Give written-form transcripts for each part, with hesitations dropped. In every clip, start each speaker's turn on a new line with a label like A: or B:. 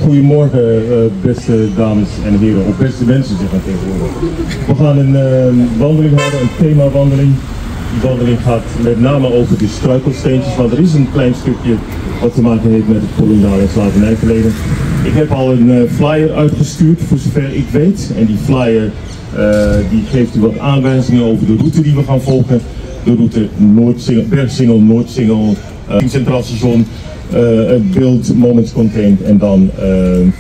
A: Goedemorgen, beste dames en heren, of beste mensen zeg maar tegenwoordig. We gaan een wandeling houden, een themawandeling. Die wandeling gaat met name over de struikelsteentjes, want er is een klein stukje wat te maken heeft met het koloniale slavernijverleden. Ik heb al een flyer uitgestuurd, voor zover ik weet. En die flyer die geeft u wat aanwijzingen over de route die we gaan volgen. De route Bergsingel, Noordsingel, Centraal Station. Het beeld Moments Contained en dan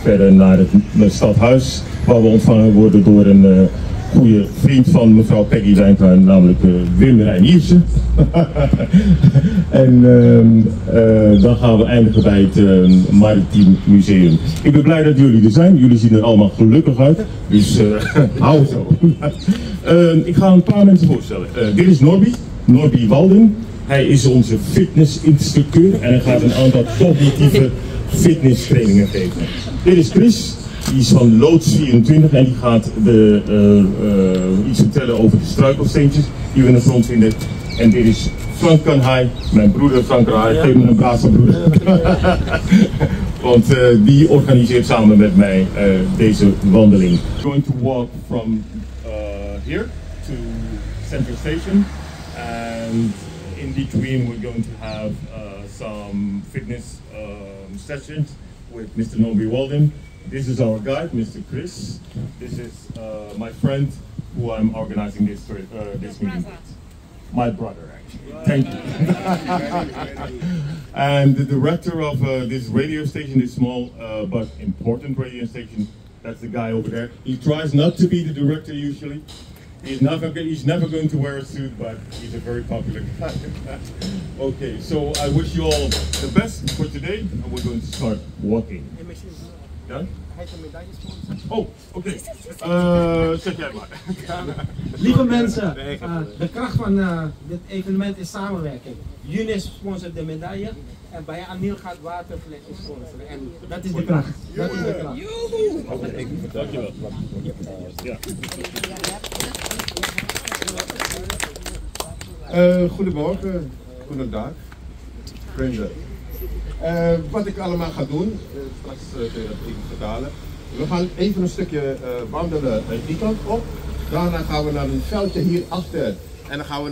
A: verder naar het stadhuis, waar we ontvangen worden door een goede vriend van mevrouw Peggy Wijntuin, namelijk Wim Reiniers. En dan gaan we eindigen bij het Maritiem Museum. Ik ben blij dat jullie er zijn, jullie zien er allemaal gelukkig uit, dus hou het zo. Ik ga een paar mensen voorstellen. Dit is Norby Walden. Hij is onze fitnessinstructeur en hij gaat een aantal cognitieve fitnesstrainingen geven. Dit is Chris, die is van Loods 24 en die gaat iets vertellen over de struikelsteentjes die we in de grond vinden. En dit is Frank Kanhai, mijn broeder Frank Kanhai, geef me een braaf van broeder. Want die organiseert samen met mij deze wandeling. We're going to walk from here to Central Station and in between we're going to have some fitness sessions with Mr. Norby Walden. This is our guide, Mr. Chris. This is my friend who I'm organizing this meeting with. My brother, actually. Thank you. And the director of this radio station, this small but important radio station, that's the guy over there. He tries not to be the director usually. He's never going to wear a suit, but he's a very popular guy. Okay, so I wish you all the best for today, and we're going to start walking. Ja? Oh, oké. Zeg jij maar.
B: Lieve mensen, de kracht van dit evenement is samenwerking. UNIS sponsort de medaille en bij Anil gaat Waterflex sponsoren. En dat is de kracht. Dat is de kracht.
A: Okay, dankjewel. Ja.
C: Goedemorgen, goedendag, vrienden. Wat ik allemaal ga doen, straks kun je dat even vertalen. We gaan even een stukje wandelen die kant op. Daarna gaan we naar een veldje hier achter. En dan gaan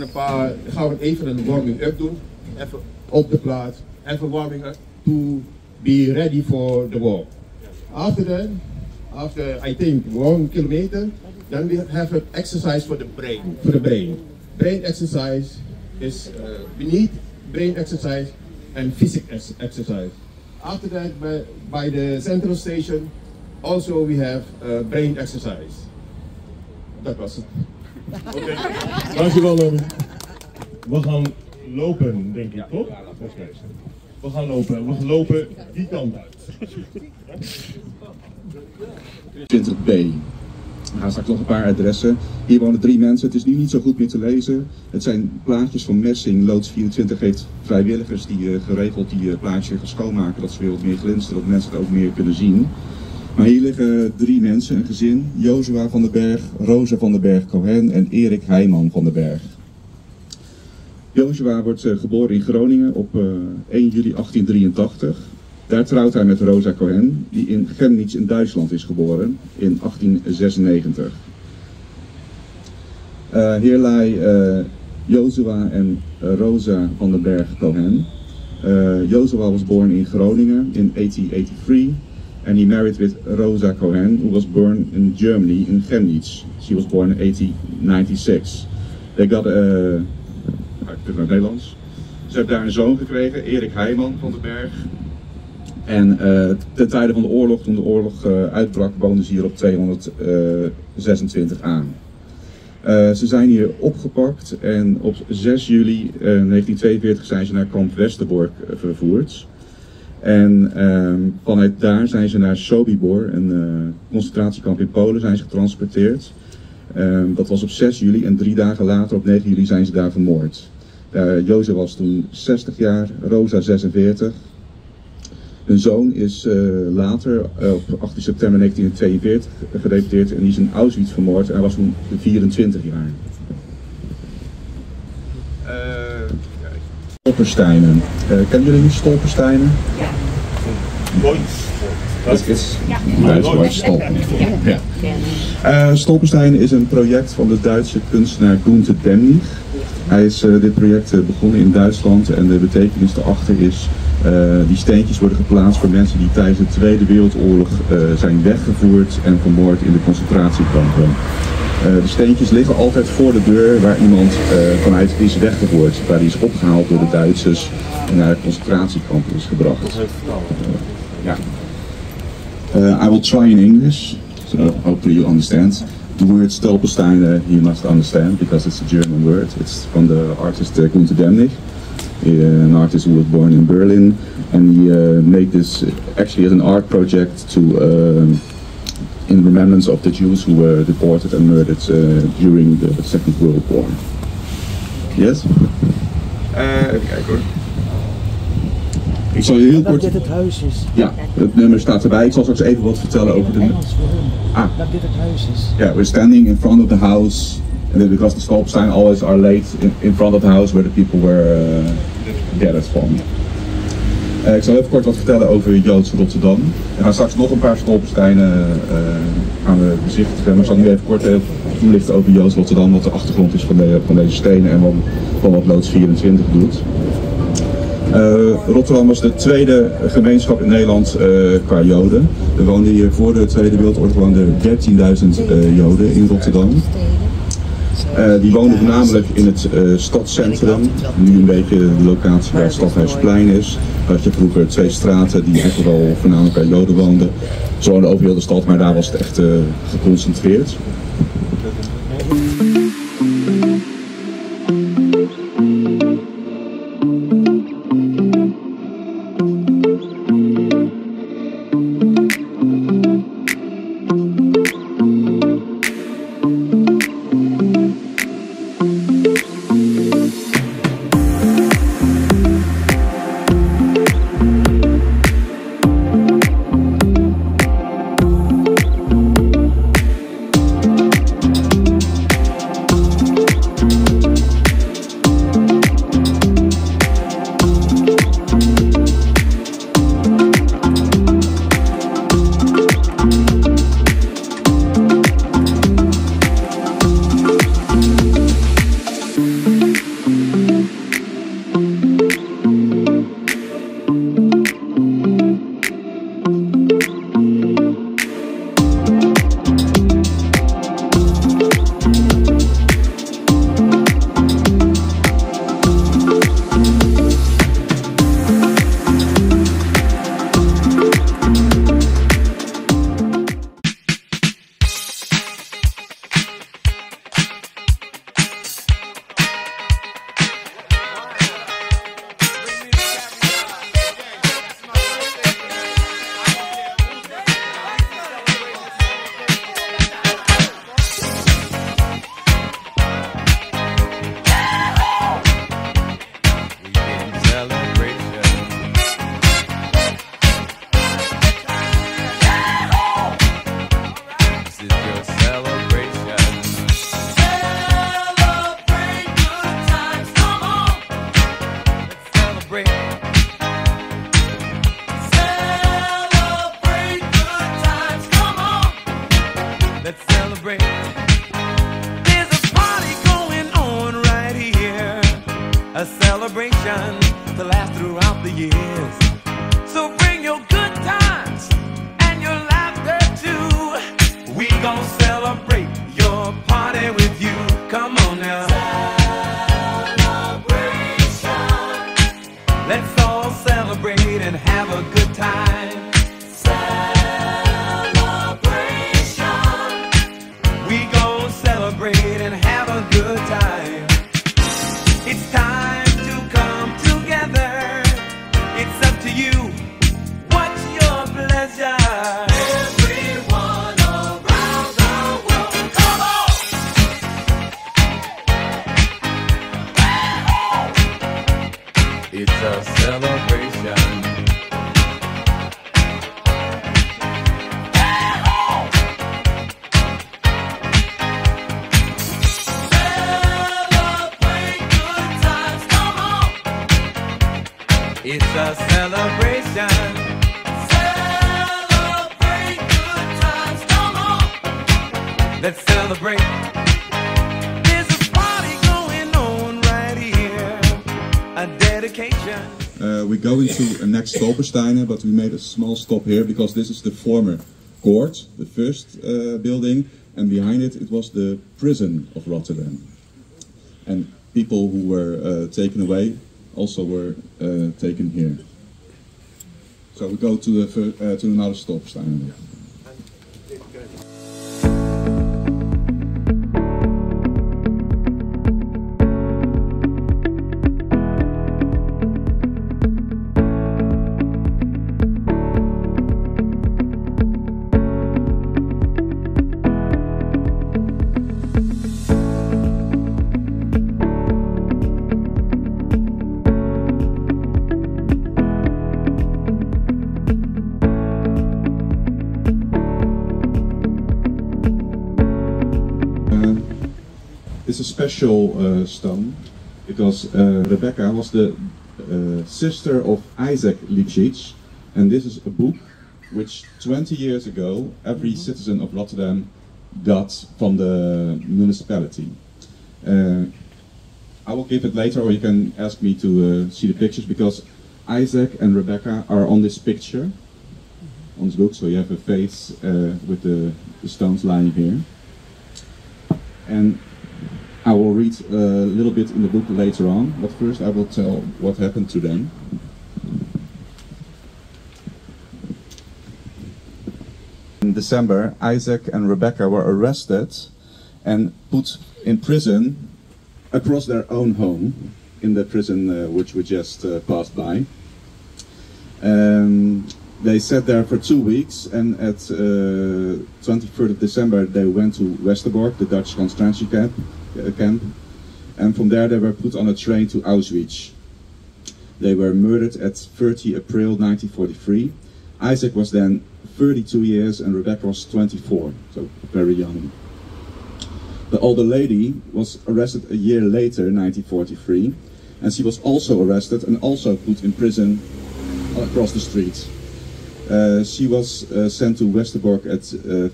C: we even een warming-up doen. Even op de plaats. Even warming up to be ready for the walk. After I think 1 kilometer, then we have an exercise for the brain. Brain exercise is we need brain exercise and physical exercise. After that, by the central station, also we have brain exercise. Dat was het.
A: Oké, dankjewel Norby. We gaan lopen, denk ik, toch? Okay. We gaan lopen die kant uit.
D: 20B. We gaan straks nog een paar adressen. Hier wonen 3 mensen. Het is nu niet zo goed meer te lezen. Het zijn plaatjes van Messing. Loods 24 heeft vrijwilligers die geregeld die plaatjes gaan schoonmaken. Dat ze weer wat meer glinsteren, dat mensen het ook meer kunnen zien. Maar hier liggen 3 mensen, een gezin. Jozua van den Berg, Rosa van den Berg Cohen en Erik Heijman van den Berg. Jozua wordt geboren in Groningen op 1 juli 1883. Daar trouwt hij met Rosa Cohen, die in Chemnitz in Duitsland is geboren in 1896. Hierlei Jozua en Rosa van den Berg Cohen. Jozua was born in Groningen in 1883 and he married with Rosa Cohen, who was born in Germany in Chemnitz. She was born in 1896. They got terug naar Nederlands. Ze hebben daar een zoon gekregen, Erik Heijman van den Berg. En ten tijde van de oorlog, toen de oorlog uitbrak, woonden ze hier op 226 aan. Ze zijn hier opgepakt en op 6 juli 1942 zijn ze naar kamp Westerbork vervoerd. En vanuit daar zijn ze naar Sobibor, een concentratiekamp in Polen, zijn ze getransporteerd. Dat was op 6 juli en 3 dagen later, op 9 juli, zijn ze daar vermoord. Jozef was toen 60 jaar, Rosa 46. Hun zoon is later, op 18 september 1942, gedeporteerd en die is in Auschwitz vermoord en hij was toen 24 jaar. Stolpersteinen. Kennen jullie die stolpersteinen?
A: Ja.
D: It's Duits woord Stolperstein. Ja. Stolperstein is een project van de Duitse kunstenaar Günther Demnig. Hij is dit project begonnen in Duitsland en de betekenis daarachter is, die steentjes worden geplaatst voor mensen die tijdens de Tweede Wereldoorlog zijn weggevoerd en vermoord in de concentratiekampen. De steentjes liggen altijd voor de deur waar iemand vanuit is weggevoerd, waar hij is opgehaald door de Duitsers en naar het concentratiekamp is gebracht. I will try in English, so hopefully you understand. The word Stolperstein you must understand because it's a German word. It's from the artist Günther Demnig, an artist who was born in Berlin, and he made this actually as an art project to in remembrance of the Jews who were deported and murdered during the Second World War. Yes? Even kijken hoor. Ik zal je heel kort...
E: Dat dit het huis is.
D: Ja, het nummer staat erbij. Ik zal straks even wat vertellen over de...
E: Engels waarom? Dat dit het huis is.
D: Yeah, we're standing in front of the house, and then because the Stolperstein always are laid in front of the house where the people were gathered from. Ik zal even kort wat vertellen over Joods Rotterdam. We gaan straks nog een paar Stolpersteinen gaan we bezichtigen, maar ik zal nu even kort toelichten over Joods Rotterdam, wat de achtergrond is van deze stenen en wat Loods 24 doet. Rotterdam was de tweede gemeenschap in Nederland qua Joden. Er woonden hier voor de Tweede Wereldoorlog 13.000 Joden in Rotterdam. Die woonden voornamelijk in het stadscentrum, nu een beetje de locatie waar het Stadhuisplein is. Daar had je vroeger twee straten die echt wel voornamelijk bij Joden woonden. Ze woonden over heel de stad, maar daar was het echt geconcentreerd.
F: It's a celebration. Celebrate Let's celebrate. There's a party going on right here. A dedication.
D: We go into next Stolpersteinen, but we made a small stop here because this is the former court, the first building, and behind it, it was the prison of Rotterdam. And people who were taken away also were taken here. So we go to another Stolpersteinen. It's a special stone because Rebecca was the sister of Isaac Lipschitz, and this is a book which 20 years ago every citizen of Rotterdam got from the municipality. I will give it later, or you can ask me to see the pictures, because Isaac and Rebecca are on this picture, on this book, so you have a face with the stones lying here. And I will read a little bit in the book later on, but first I will tell what happened to them. In December, Isaac and Rebecca were arrested and put in prison across their own home, in the prison which we just passed by. They sat there for 2 weeks, and at 23rd of December they went to Westerbork, the Dutch concentration camp, and from there they were put on a train to Auschwitz. They were murdered at 30 April 1943. Isaac was then 32 years and Rebecca was 24, so very young. The older lady was arrested a year later, 1943, and she was also arrested and also put in prison across the street. She was sent to Westerbork at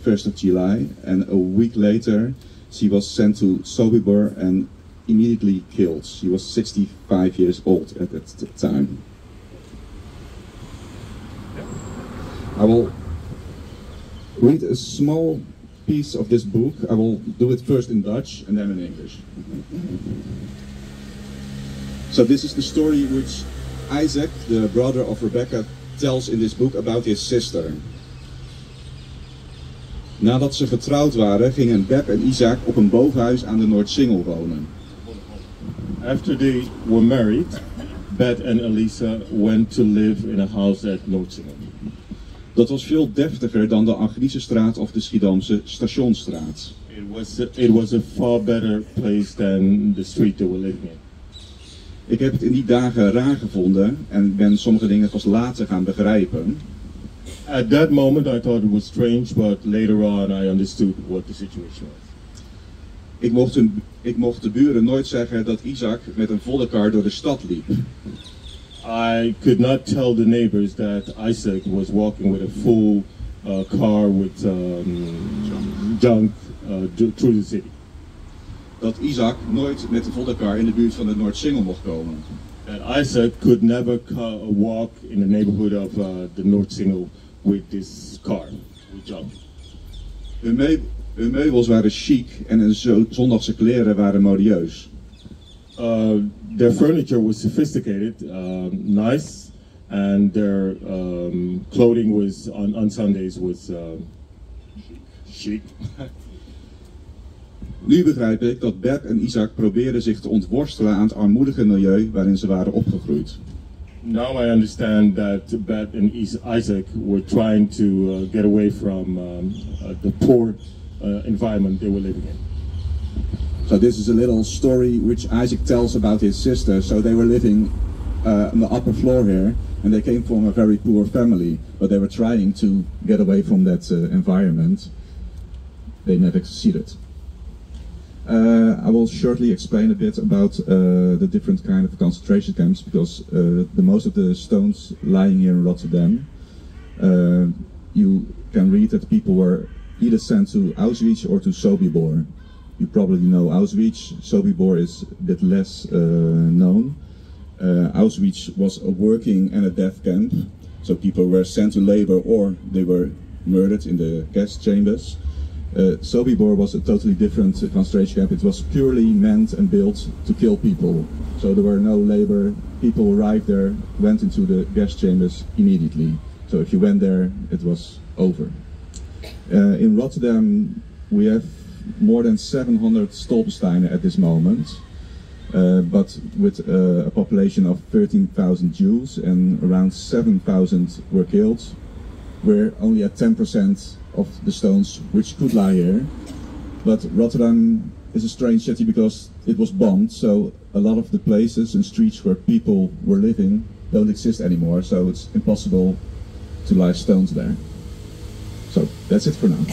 D: 1st of July, and a week later she was sent to Sobibor and immediately killed. She was 65 years old at that time. I will read a small piece of this book. I will do it first in Dutch and then in English. So this is the story which Isaac, the brother of Rebecca, tells in this book about his sister. Nadat ze getrouwd waren, gingen Beb en Isaac op een bovenhuis aan de Noordsingel wonen.
A: After they were married, Beth and Elisa went to live in a house at Noordsingel.
D: Dat was veel deftiger dan de Anglische of de Schiedamse Stationsstraat.
A: It was a far better place than the street they were living in.
D: Ik heb het in die dagen raar gevonden en ben sommige dingen pas later gaan begrijpen.
A: At that moment I thought it was strange, but later on I understood what the situation was.
D: Ik mocht de buren nooit zeggen dat Isaac met een volle kar door de stad liep.
A: I could not tell the neighbors that Isaac was walking with a full car with junk through the city.
D: Dat Isaac nooit met een volle kar in de buurt van de Noordsingel mocht komen.
A: That Isaac could never walk in the neighborhood of the Noordsingel with this car, with junk.
D: Hun meubels waren chic en hun zondagse kleren waren modieus.
A: Their furniture was sophisticated, nice, and their clothing was on Sundays was chic.
D: Nu begrijp ik dat Beb en Isaac probeerden zich te ontworstelen aan het armoedige milieu waarin ze waren opgegroeid.
A: Now I understand that Beth and Isaac were trying to get away from the poor environment they were living in.
D: So this is a little story which Isaac tells about his sister. So they were living on the upper floor here, and they came from a very poor family, but they were trying to get away from that environment. They never succeeded. I will shortly explain a bit about the different kind of concentration camps, because the most of the stones lying here in Rotterdam, you can read that people were either sent to Auschwitz or to Sobibor. You probably know Auschwitz. Sobibor is a bit less known. Auschwitz was a working and a death camp, so people were sent to labor or they were murdered in the gas chambers. Sobibor was a totally different concentration camp. It was purely meant and built to kill people. So there were no labor. People arrived there, went into the gas chambers immediately. So if you went there, it was over. In Rotterdam, we have more than 700 Stolpersteinen at this moment, but with a population of 13,000 Jews and around 7,000 were killed. We're only at 10% of the stones which could lie here. But Rotterdam is a strange city because it was bombed, so a lot of the places and streets where people were living don't exist anymore, so it's impossible to lie stones there. So that's it for now.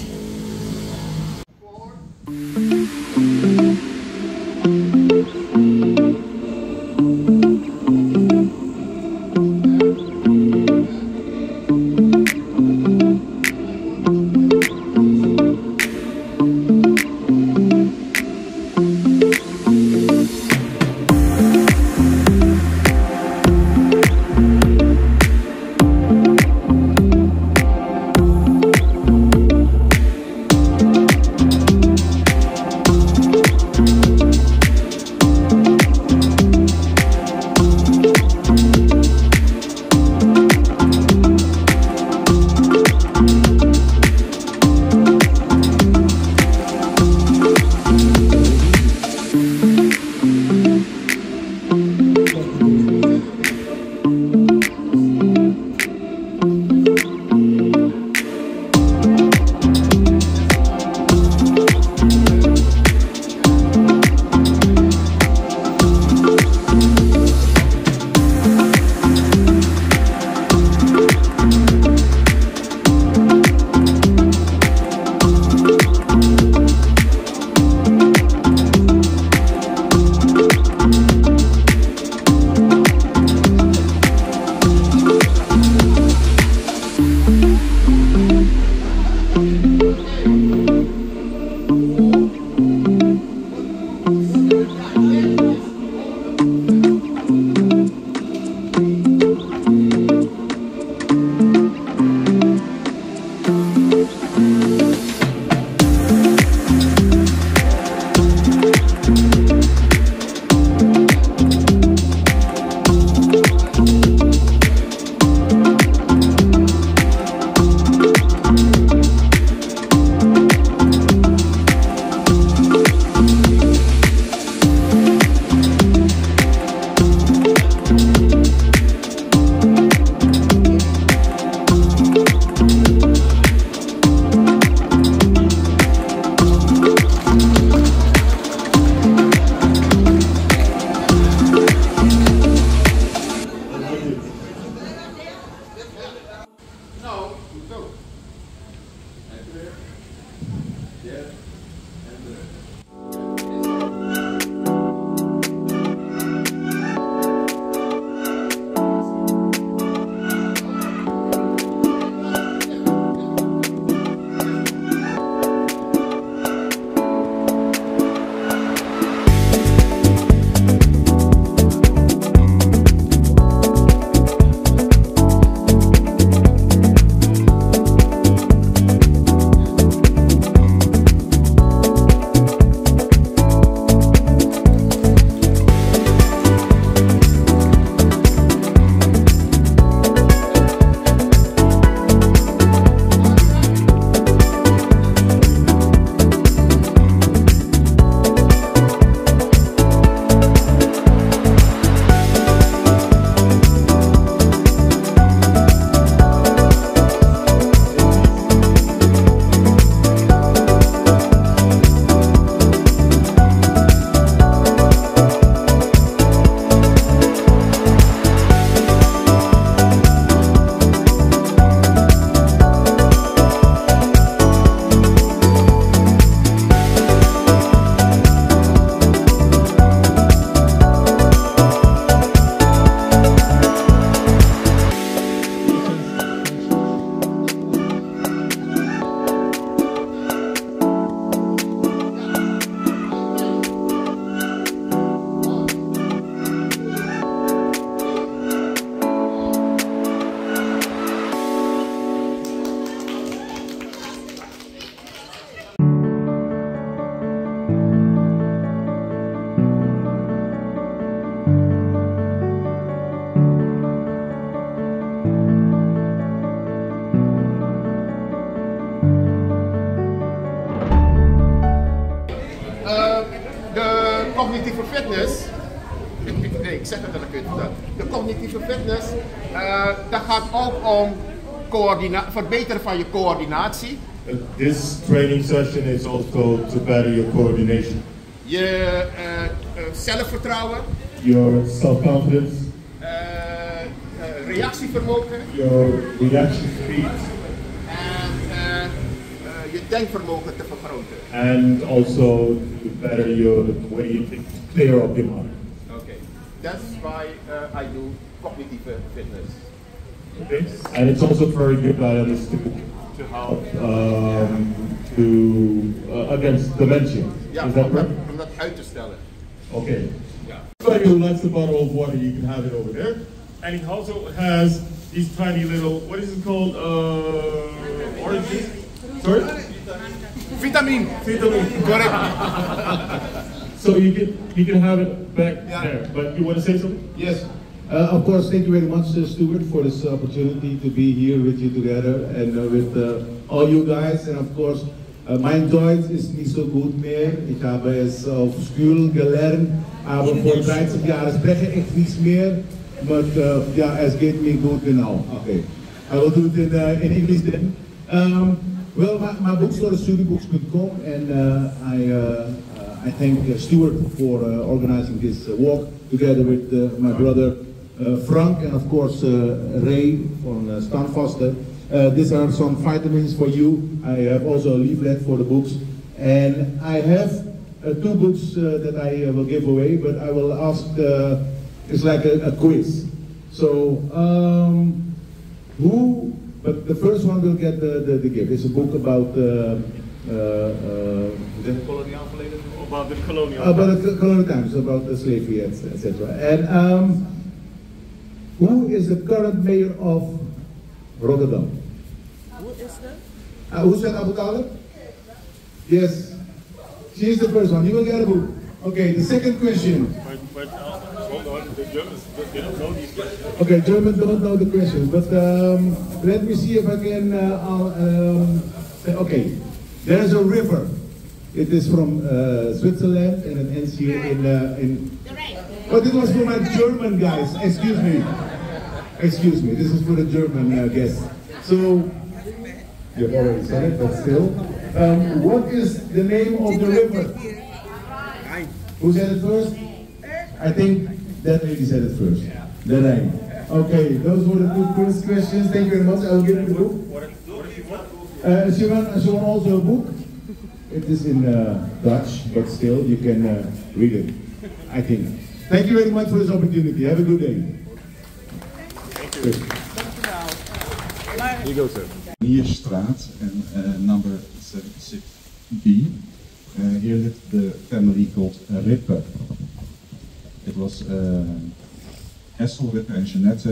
C: cognitieve fitness, ik zeg het en dan kun je het vertellen. De cognitieve fitness, dat gaat ook om verbeteren van je coördinatie.
A: This training session is also to better your coordination.
C: Je zelfvertrouwen.
A: Your self-confidence.
C: Reactievermogen.
A: Your reaction speed.
C: En je denkvermogen te vergroten.
A: And also to better your way you think, clear up your mind.
C: Okay, that's why I do cognitive fitness.
A: Okay, and it's also very good, I understood, to help against dementia.
C: Ja,
A: is that right?
C: Om dat uit te stellen.
A: Okay.
C: Yeah.
A: Anybody who likes the bottle of water, you can have it over there. And it also has these tiny little, what is it called? Oranges? Sorry?
C: Vitamine.
A: Vitamin.
C: Correct.
A: So you can have it back there. But you want to say something?
G: Yes. Of course, thank you very much, Stuart, for this opportunity to be here with you together and with all you guys. And of course, mein Deutsch ist nicht so gut mehr. Ich habe es auf Schule gelernt, aber vor 30 Jahren spreche ich nichts mehr. But yeah, es geht mir gut genau. Okay, I will do it in English then. Well, my bookstore is studybooks.com, and I thank Stuart for organizing this walk together with my brother Frank and of course Ray from Stanvaste. These are some vitamins for you. I have also a leaflet for the books, and I have 2 books that I will give away, but I will ask, it's like a quiz. So, but the first one will get the gift. It's a book about
A: About the colonial
G: about the colonial times, about the slavery, etc. And who is the current mayor of Rotterdam?
H: Who is that?
G: Who said Abu Talib? Yes, she is the first one. You will get a book. Okay, the second question.
A: But hold on, the Germans, they don't know these questions.
G: Okay, Germans don't know the question, but let me see if I can say, okay, there's a river. It is from Switzerland and it ends here in oh, this was for my German guys, excuse me. Excuse me, this is for the German guests. So, you've already said it, but still. What is the name of the river? Who said it first? I think that lady said it first. The Rhine. Okay, those were the 2 first questions. Thank you very much. I will give you the book. She won also a book. It is in Dutch, but still you can read it, I think. Thank you very much for this opportunity. Have a good day.
A: Thank you. Here you go, sir.
D: Nierstraat and number 76B. Here lived the family called Rippe. It was Hessel Rippe and Jeanette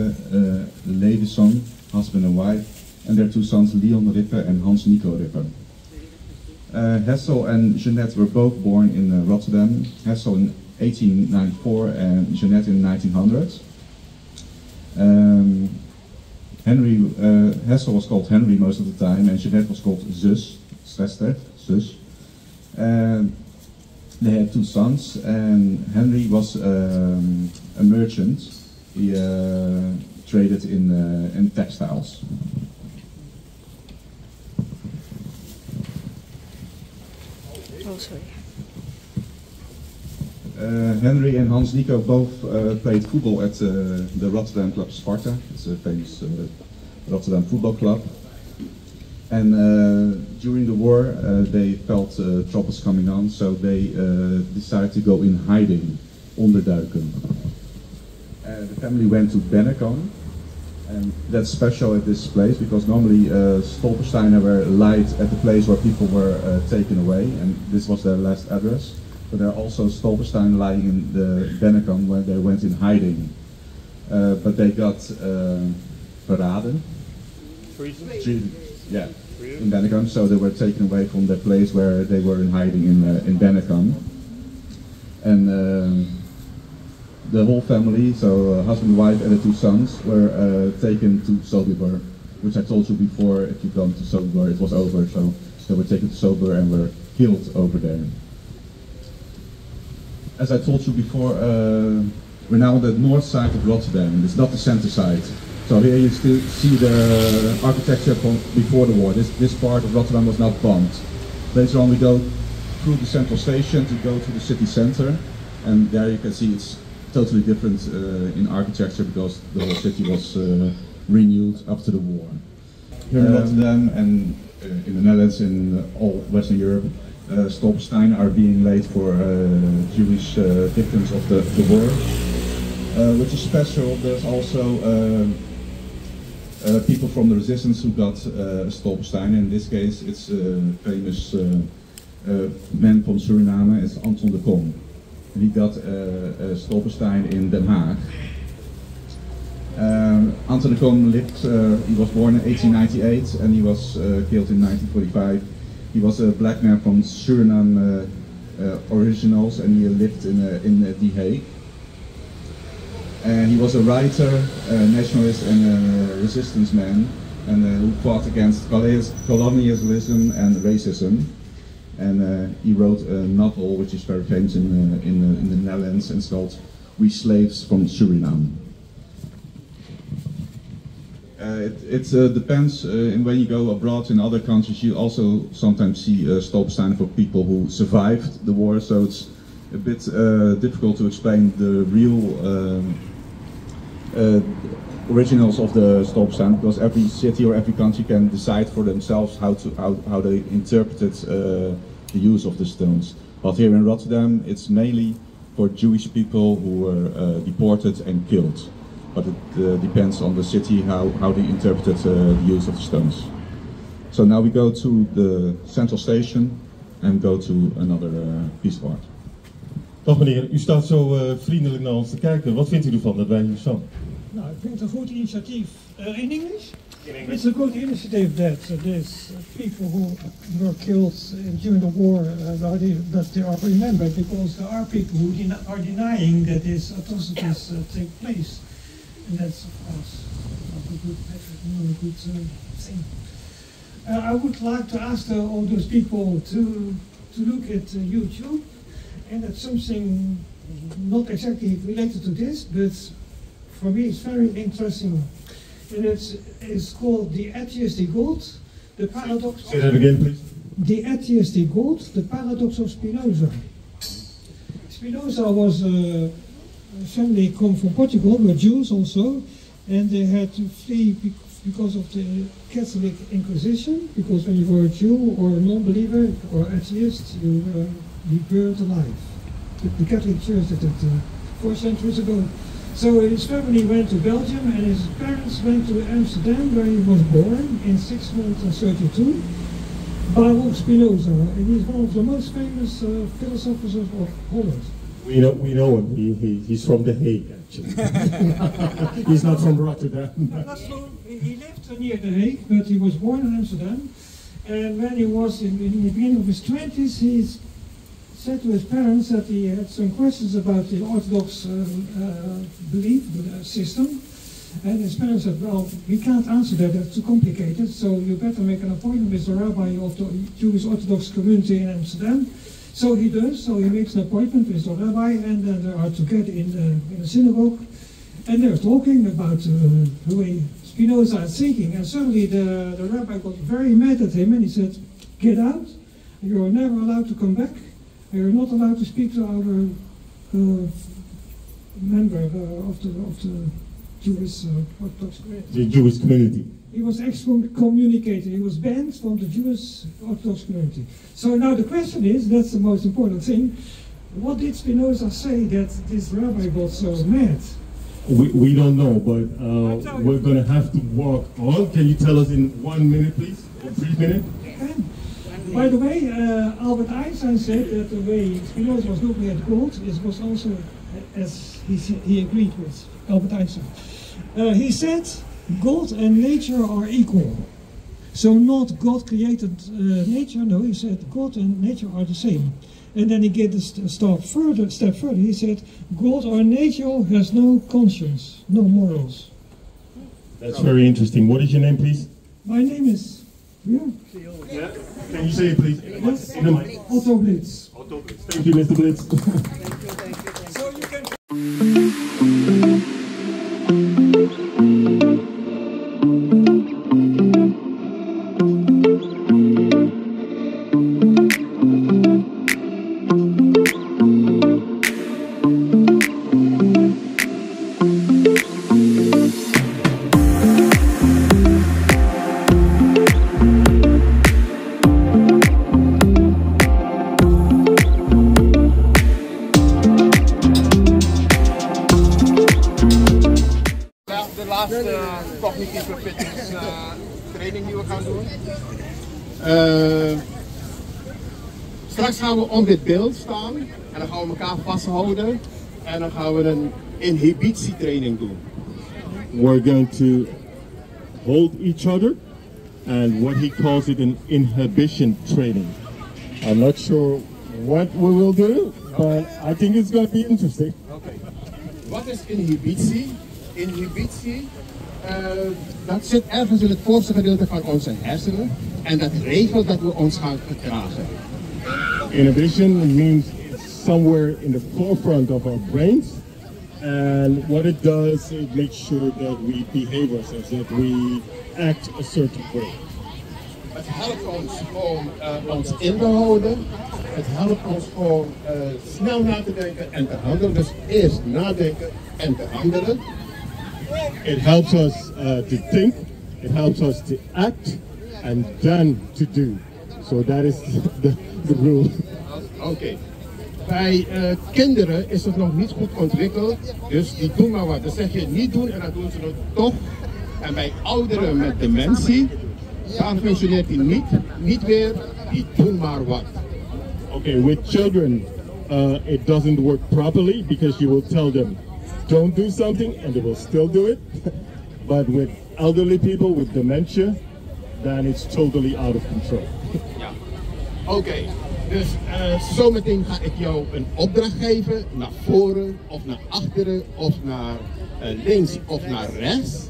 D: Levison, husband and wife, and their 2 sons, Leon Rippe and Hans Nico Rippe. Hessel and Jeanette were both born in Rotterdam, Hessel in 1894 and Jeanette in 1900. Hessel was called Henry most of the time and Jeanette was called Zus, Schwester, Zus. They had 2 sons and Henry was a merchant. He traded in textiles.
H: Oh, sorry.
D: Henry and Hans Nico both played football at the Rotterdam club Sparta. It's a famous Rotterdam football club. And during the war they felt troubles coming on, so they decided to go in hiding, onderduiken. The family went to Bennekom, and that's special at this place because normally Stolpersteinen were light at the place where people were taken away, and this was their last address. But there are also Stolpersteinen lying in the Bennekom where they went in hiding. But they got verraden. Yeah, in Bennekom, so they were taken away from the place where they were in hiding in Bennekom. And the whole family, so husband, wife and the 2 sons, were taken to Sobibor, which I told you before, if you come to Sobibor, it was over, so they were taken to Sobibor and were killed over there. as I told you before, we're now on the north side of Rotterdam. It's not the center side. So here you still see the architecture from before the war. This part of Rotterdam was not bombed. Later on we go through the central station to go to the city center, and there you can see it's totally different in architecture because the whole city was renewed after the war. Here in Rotterdam and in the Netherlands, in all Western Europe, stolpersteinen are being laid for Jewish victims of the war. Which is special, there's also people from the resistance who got a stolperstein. In this case, it's a famous man from Suriname, it's Anton de Kom. And he got a stolperstein in Den Haag. Anton de Kom lived, he was born in 1898 and he was killed in 1945. He was a black man from Suriname originals, and he lived in The Hague. And he was a writer, a nationalist and a resistance man, and who fought against colonialism and racism. And he wrote a novel which is very famous in the Netherlands, and it's called We Slaves from Suriname. It depends, and when you go abroad in other countries you also sometimes see stolpersteinen for people who survived the war, so it's a bit difficult to explain the real originals of the stolperstein, because every city or every country can decide for themselves how they interpreted the use of the stones. But here in Rotterdam it's mainly for Jewish people who were deported and killed. But it depends on the city how they interpreted the use of the stones. So now we go to the central station and go to another piece of art.
A: Dag meneer, u staat zo vriendelijk naar ons te kijken. Wat vindt u ervan dat wij hier staan?
I: Nou, ik vind het een goed initiatief. In English? It's a good initiative that these people who were killed during the war, that they are remembered, because there are people who are denying that these atrocities take place. And that's of course not a good thing. I would like to ask all those people to look at YouTube, and at something not exactly related to this, but for me it's very interesting. And it's called The Atheistic God, The Paradox.
A: Say that again, please.
I: The Atheistic God, The Paradox of Spinoza. Spinoza was a family come from Portugal, were Jews also, and they had to flee because of the Catholic Inquisition, because when you were a Jew or a non-believer or atheist, you were burned alive. The Catholic Church did that 4 centuries ago. So his family went to Belgium, and his parents went to Amsterdam, where he was born in 1632, by Spinoza, and he's one of the most famous philosophers of Holland.
A: We know him. He's from The Hague, actually. He's not from Rotterdam.
I: That's true. He lived near The Hague, but he was born in Amsterdam. And when he was in the beginning of his 20s, he said to his parents that he had some questions about the Orthodox belief system. And his parents said, well, we can't answer that, that's too complicated, so you better make an appointment with the rabbi of the Jewish Orthodox community in Amsterdam. So he does, so he makes an appointment with the rabbi, and then they are together in the synagogue, and they're talking about the way Spinoza is thinking, and suddenly the rabbi got very mad at him, and he said, get out, you're never allowed to come back, you're not allowed to speak to our member of the Jewish Orthodox community.
A: The Jewish community.
I: He was excommunicated, he was banned from the Jewish Orthodox community. So now the question is, that's the most important thing, what did Spinoza say that this rabbi got so mad?
A: We don't know, but we're going to have to walk on. Can you tell us in 1 minute, please? Or 3 minutes?
I: By the way, Albert Einstein said that the way Spinoza was looking at God was also, as he agreed with Albert Einstein. He said, God and nature are equal. So not God created nature, no, he said God and nature are the same. And then he gave a step further, he said, God or nature has no conscience, no morals.
A: That's very interesting. What is your name, please?
I: My name is,
A: yeah. Can you say it, please?
I: Yes. Otto Blitz.
A: Otto Blitz. Thank you, Mr. Blitz.
C: De laatste cognitieve fitness training die we gaan doen. Straks gaan we om dit beeld staan en dan gaan we elkaar vasthouden en dan gaan we een inhibitietraining doen.
A: We're going to hold each other and what he calls it an inhibition training. I'm not sure what we will do, but I think it's going to be interesting.
C: Okay. Wat is inhibitie? Inhibitie, dat zit ergens in het voorste gedeelte van onze hersenen en dat regelt dat we ons gaan gedragen.
A: Inhibition means it's somewhere in the forefront of our brains, and what it does, it makes sure that we behave ourselves, that we act a certain way.
C: Het helpt ons om ons in te houden, het helpt ons om snel na te denken en te handelen, dus eerst nadenken en te handelen.
A: It helps us to think, it helps us to act, and then to do. So that is the rule.
C: Oké. Bij kinderen is het nog niet goed ontwikkeld, dus die doen maar wat. Dan zeg je niet doen en dan doen ze het toch. En bij ouderen met dementie, dan functioneert die niet weer, die doen maar wat.
A: Okay, with children, it doesn't work properly because you will tell them, don't do something and they will still do it. But with elderly people with dementia, then it's totally out of control.
C: Ja. Oké, dus zometeen ga ik jou een opdracht geven, naar voren of naar achteren of naar links of naar rechts.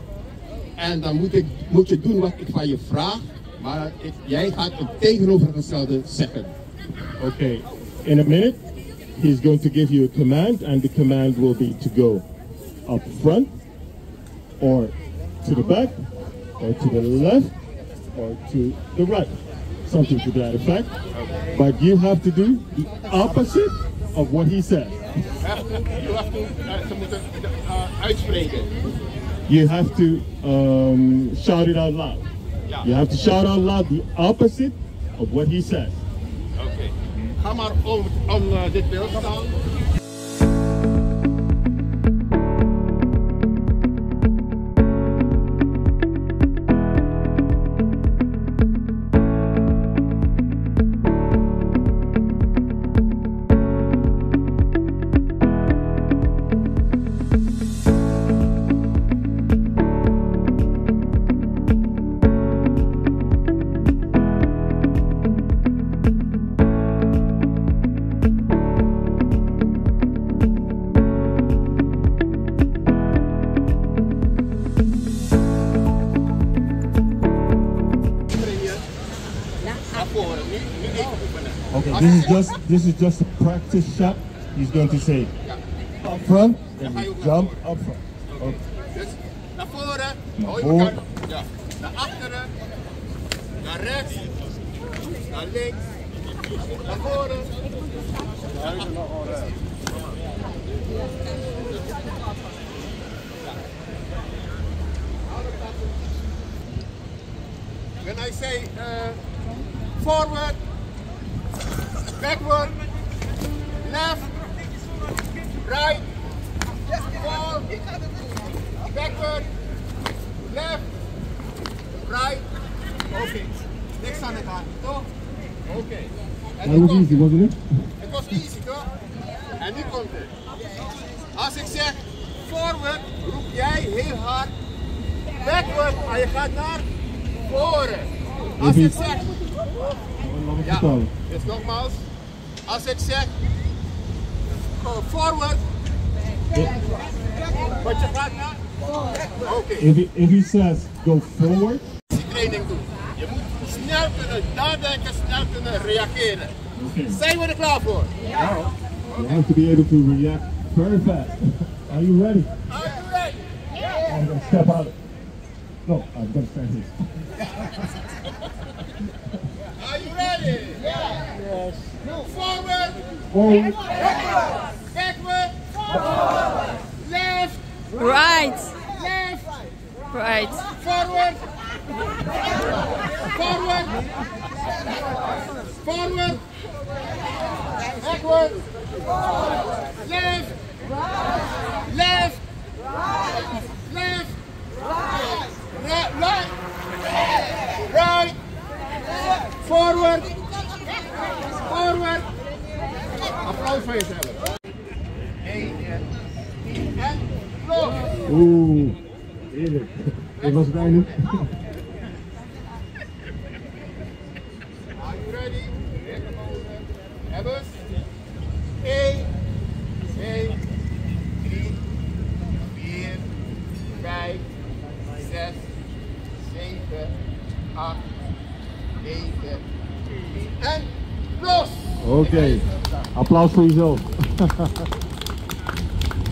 C: En dan moet je doen wat ik van je vraag, maar jij gaat het tegenovergestelde zeggen.
A: Okay, in a minute, he's going to give you a command, and the command will be to go up front, or to the back, or to the left, or to the right. Something to that effect. But you have to do the opposite of what he says.
C: Ze moeten uitspreken.
A: You have to shout it out loud.
C: Ja.
A: You have to shout out loud the opposite of what he says.
C: Oké. Ga maar om dit beeld staan.
A: Okay, this is just a practice shot. He's going to say up front, and you jump up front. Okay.
C: Dus naar voren,
A: Naar voren.
C: Ja. Naar achteren, naar rechts, naar links, naar voren. When I say forward, backward, left, right, forward, backward, left, right. Oké, niks aan het aan, toch? Oké.
A: That was easy, wasn't it?
C: Het was easy, toch? En nu komt het. Als ik zeg forward, roep jij heel hard backward, maar je gaat naar voren. Als ik zeg... Ja, dus nogmaals. Als ik zeg forward, wat je gaat naar... Oké.
A: If he says go forward,
C: die training doen. Je moet snel kunnen nadenken, snel kunnen reageren.
A: okay.
C: Zijn we er klaar voor? Ja.
A: You have to be able to react very fast. Are you ready?
C: Are you ready?
A: I'm going to step out. No, I'm going to stand here.
C: Are you ready? Yeah. Forward.
G: Forward.
C: Backward. Forward. Left.
H: Right.
C: Left.
H: Right.
C: Forward. Forward. Forward. Backward. Left. Left. Left. Right. Right. Forward. Forward. Applaus voor jezelf. En los.
G: Oeh, heerlijk. Dit was het einde.
C: Are you ready? Ebbers. 1, 2, 3, 4, 5, 6, 7, 8, 9, 10 en los!
G: Oké, applaus voor jezelf.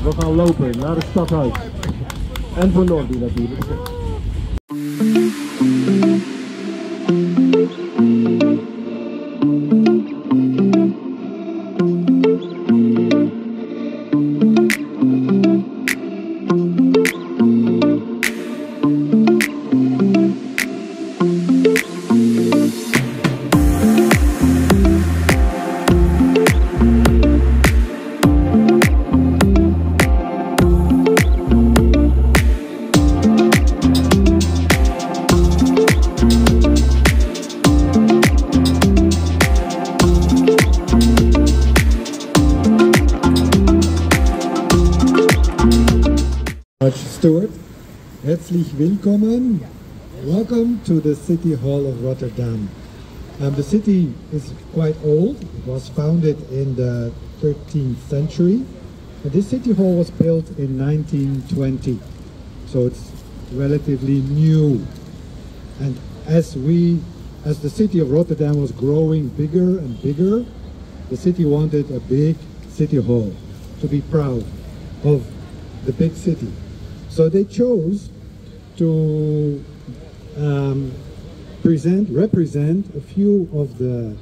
G: We gaan lopen naar het stadhuis. En voor Nordi natuurlijk.
J: Stuart, herzlich willkommen. Welcome to the City Hall of Rotterdam. The city is quite old. It was founded in the 13th century. And this city hall was built in 1920, so it's relatively new. And as the city of Rotterdam was growing bigger and bigger, the city wanted a big city hall to be proud of the big city. So they chose to represent a few of the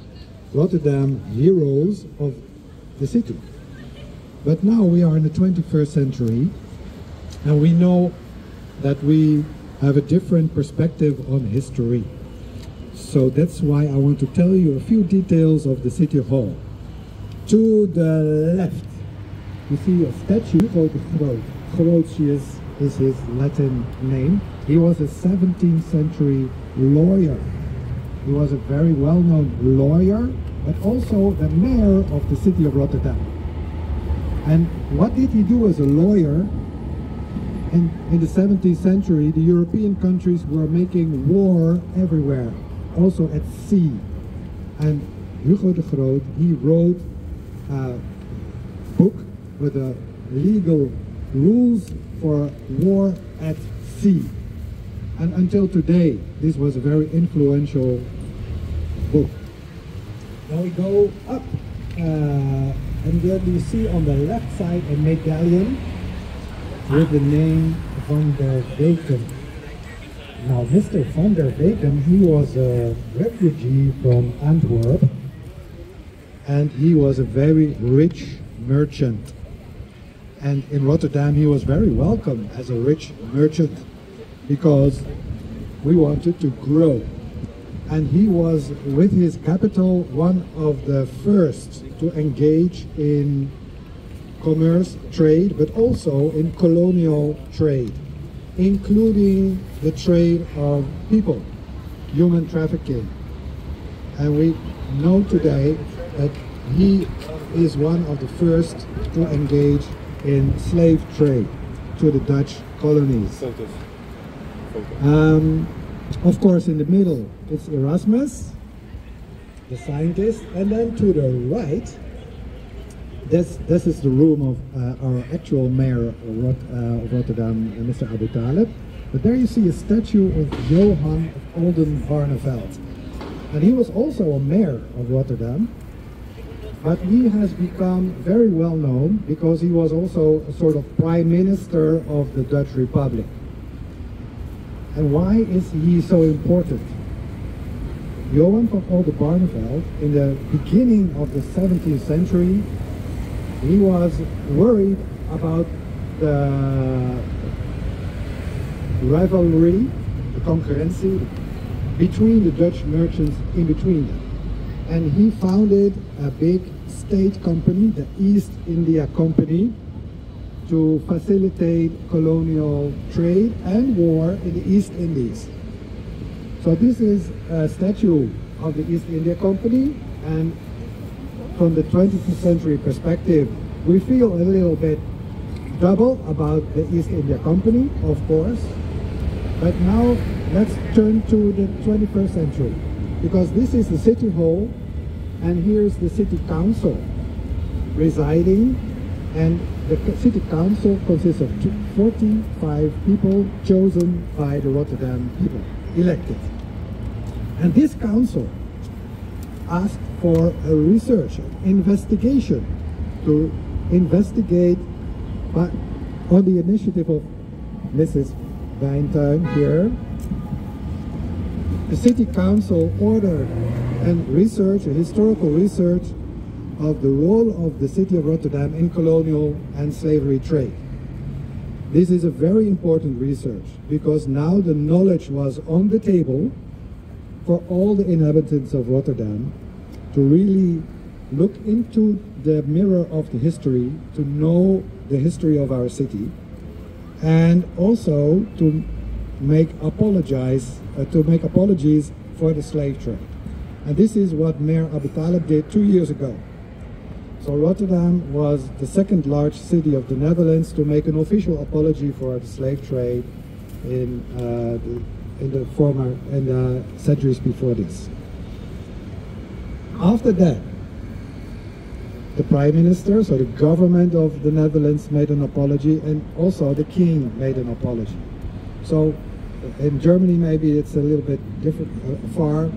J: Rotterdam heroes of the city. But now we are in the 21st century, and we know that we have a different perspective on history. So that's why I want to tell you a few details of the City Hall. To the left, you see a statue called Grotius is his Latin name. He was a 17th century lawyer. He was a very well-known lawyer, but also the mayor of the city of Rotterdam. And what did he do as a lawyer? In the 17th century, the European countries were making war everywhere, also at sea. And Hugo de Groot, he wrote a book with the legal rules for war at sea. And until today, this was a very influential book. Now we go up, and then you see on the left side a medallion with the name Van der Weken. Now Mr. Van der Weken, he was a refugee from Antwerp, and he was a very rich merchant. And in Rotterdam he was very welcome as a rich merchant because we wanted to grow. And he was, with his capital, one of the first to engage in commerce, trade, but also in colonial trade, including the trade of people, human trafficking. And we know today that he is one of the first to engage in slave trade to the Dutch colonies. Of course, in the middle it's Erasmus, the scientist, and then to the right, this is the room of our actual mayor of Rotterdam, Mr. Abu Talib. But there you see a statue of Johan of Oldenbarneveld. And he was also a mayor of Rotterdam, but he has become very well known because he was also a sort of prime minister of the Dutch Republic. And why is he so important? Johan van Oldenbarneveld, in the beginning of the 17th century, he was worried about the rivalry, the concurrency between the Dutch merchants in between them. And he founded a big state company, the East India Company, to facilitate colonial trade and war in the East Indies. So this is a statue of the East India Company, and from the 20th century perspective, we feel a little bit double about the East India Company, of course. But now let's turn to the 21st century, because this is the city hall, and here's the city council residing, and the city council consists of 45 people chosen by the Rotterdam people, elected. And this council asked for a research, an investigation, to investigate on the initiative of Mrs. Wijntuin here. The city council ordered a historical research of the role of the city of Rotterdam in colonial and slavery trade. This is a very important research, because now the knowledge was on the table for all the inhabitants of Rotterdam to really look into the mirror of the history, to know the history of our city, and also to make apologies for the slave trade. And this is what Mayor Abu Talib did 2 years ago. So Rotterdam was the second largest city of the Netherlands to make an official apology for the slave trade in the centuries before this. After that, the Prime Minister, so the government of the Netherlands, made an apology, and also the King made an apology. So in Germany maybe it's a little bit different, far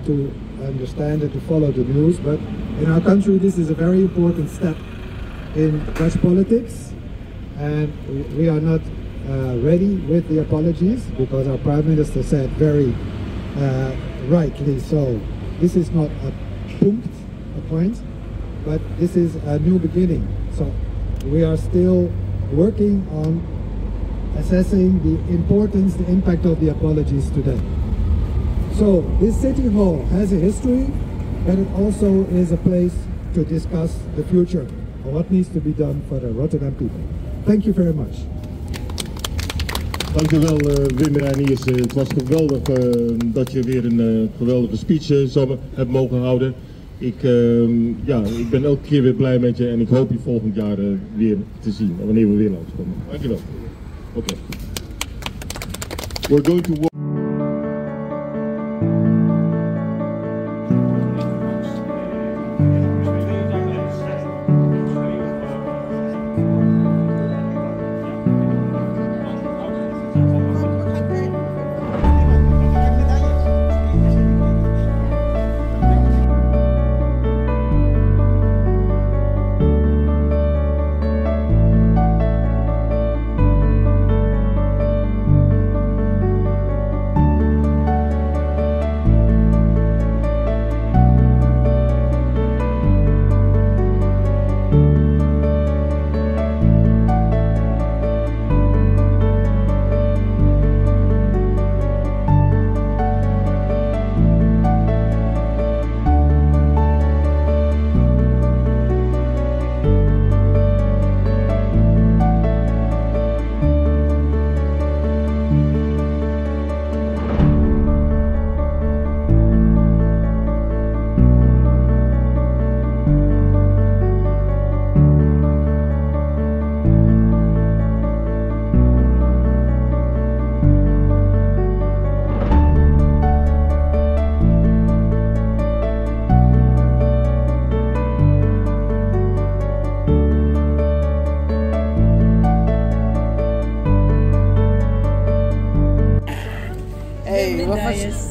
J: to understand and to follow the news, but in our country this is a very important step in Dutch politics, and we are not ready with the apologies, because our Prime Minister said very rightly so, this is not a point, but this is a new beginning. So we are still working on assessing the importance, the impact of the apologies today. So this city hall has a history, but it also is a place to discuss the future and what needs to be done for the Rotterdam people. Thank you very much.
A: Dankjewel Wim Reiniers. Het was geweldig dat je weer een geweldige speech hebt mogen houden. Ik ben elke keer weer blij met je en ik hoop je volgend jaar weer te zien, wanneer we weer langskomen. Dankjewel. Oké. We're going to walk.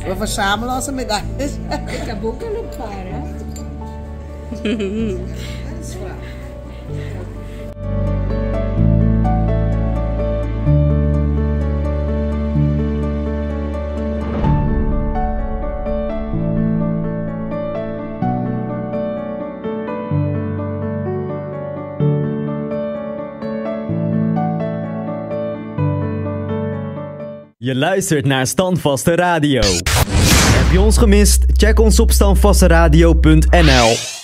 K: We verzamelen onze medailles.
H: Ik heb ook al een paar, hè?
K: Dat is waar.
L: Je luistert naar Stanvaste Radio. Heb je ons gemist? Check ons op standvasteradio.nl.